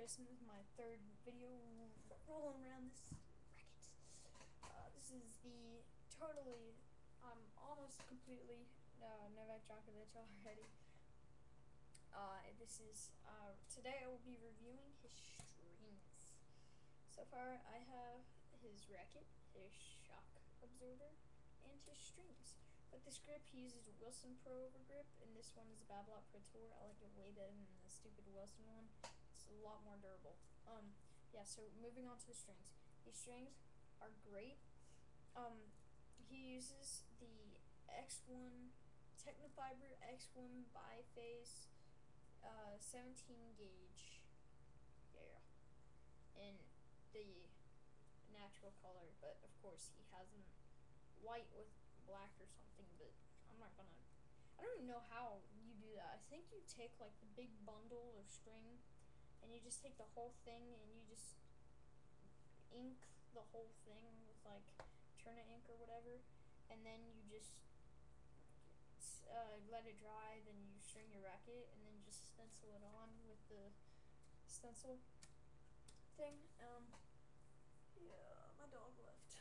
this is my third video rolling around this racket. This is the totally, almost completely Novak Djokovic already. Today I will be reviewing his strings. So far I have his racket, his shock absorber, and his strings. But this grip, he uses Wilson Pro over grip, and this one is a Babolat Pro Tour. I like it way better than the stupid Wilson one. It's a lot more durable. Yeah, so moving on to the strings. These strings are great. He uses the X1 Tecnifibre X1 BiPhase 17 gauge. Yeah. In the natural color, but of course he has them white with black or something, but I don't even know how you do that. I think you take like the big bundle of string and you just take the whole thing and you just ink the whole thing with like Turner ink or whatever, and then you just let it dry, then you string your racket and then just stencil it on with the stencil thing. Yeah, my dog left.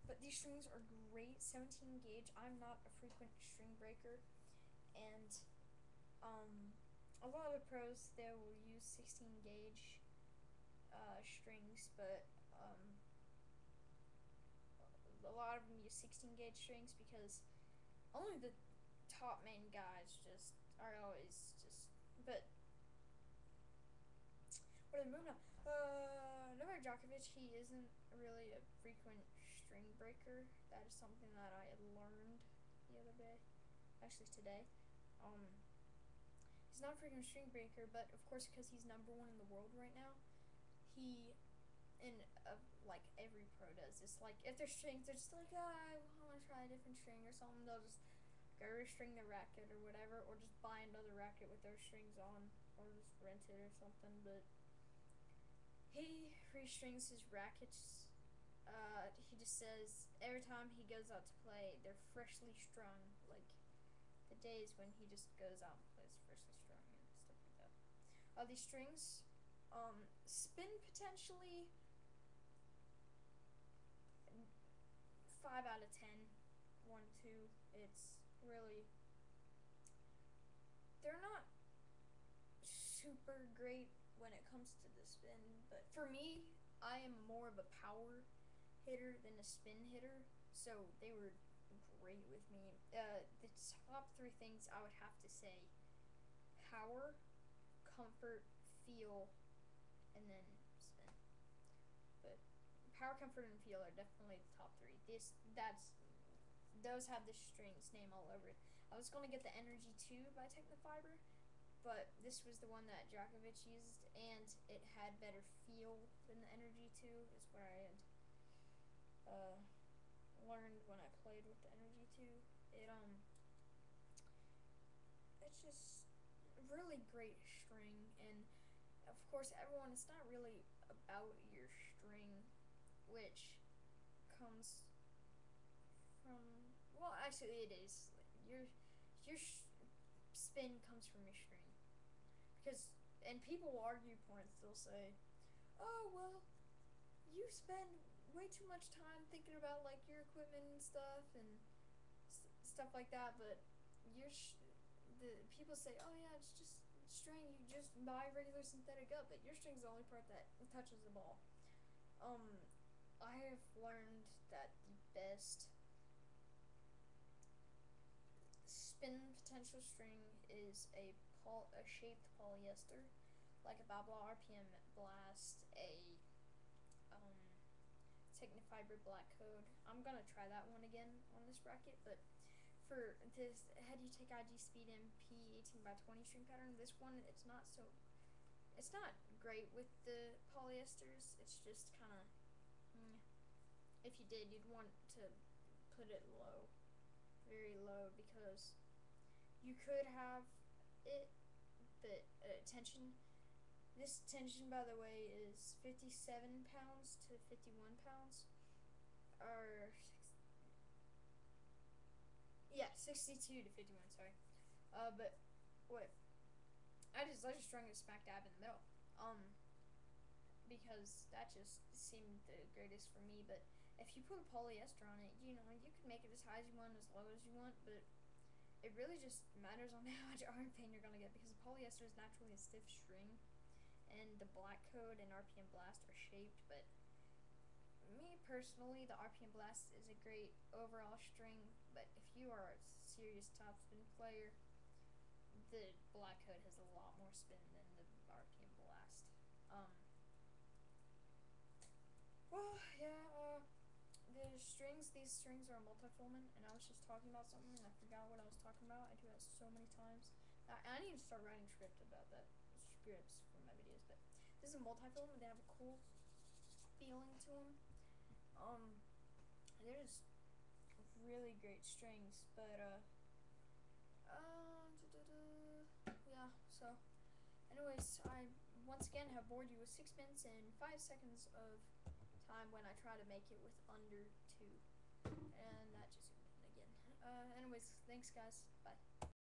But these strings are great, 17 gauge. I'm not a frequent string breaker, and a lot of pros they will use 16 gauge strings, but a lot of them use 16 gauge strings because only the top main guys just are always just. But what are they moving on? Novak Djokovic, he isn't really a frequent string breaker. That is something that I had learned the other day, actually today. He's not a frequent string breaker, but of course because he's #1 in the world right now, he like every pro does. It's like if their strings, they're just like, I want to try a different string or something. They'll just go restring their racket or whatever, or just buy another racket with their strings on, or just rent it or something. But he restrings his rackets. He just says every time he goes out to play, they're freshly strung. Like the days when he just goes out and plays freshly strung and stuff like that. These strings, spin potentially 5 out of 10. 1, 2. It's really, they're not super great when it comes to the spin, but for me, I am more of a power hitter than a spin hitter, so they were great with me. The top 3 things I would have to say: power, comfort, feel, and then spin. But power, comfort, and feel are definitely the top 3. Those have the strings name all over it. I was gonna get the Energy 2 by Tecnifibre, but this was the one that Djokovic used, and it had better feel than the Energy 2. Is what I had learned when I played with the Energy 2. It's just really great string, and of course everyone, it's not really about your string, which comes from, well, actually it is. Your spin comes from your string, and people will argue points. They'll say, oh well, you spend way too much time thinking about like your equipment and stuff and stuff like that, but the people say, oh yeah, it's just string, you just buy regular synthetic up, but your string's the only part that touches the ball. I have learned that the best spin potential string is a shaped polyester, like a Babolat RPM Blast, a Tecnifibre Black Code. I'm gonna try that one again on this bracket, but for this Head You Take IG Speed MP 18x20 string pattern, this one, it's not great with the polyesters. It's just kind of, if you did, you'd want to put it low, very low, because you could have it, but tension. This tension, by the way, is 57 pounds to 51 pounds, or 62 to 51. Sorry, but what? I just strung it smack dab in the middle. because that just seemed the greatest for me. But if you put polyester on it, you know, you can make it as high as you want, as low as you want, but it really just matters on how much iron pain you're gonna get, because polyester is naturally a stiff string, and the black code and RPM Blast are shaped. But me personally, the RPM Blast is a great overall string, but if you are a serious topspin player, the black code has a lot more spin than the RPM Blast. Well, yeah, these strings are multi-filament, and I was just talking about something and I forgot what I was talking about. I do that so many times. I need to start writing scripts for my videos, but this is a multi-filament. They have a cool feeling to them. They're just really great strings, but yeah. So, anyways, I once again have bored you with 6 minutes and 5 seconds of time when I try to make it with under 2, and that just again. Anyways, thanks guys. Bye.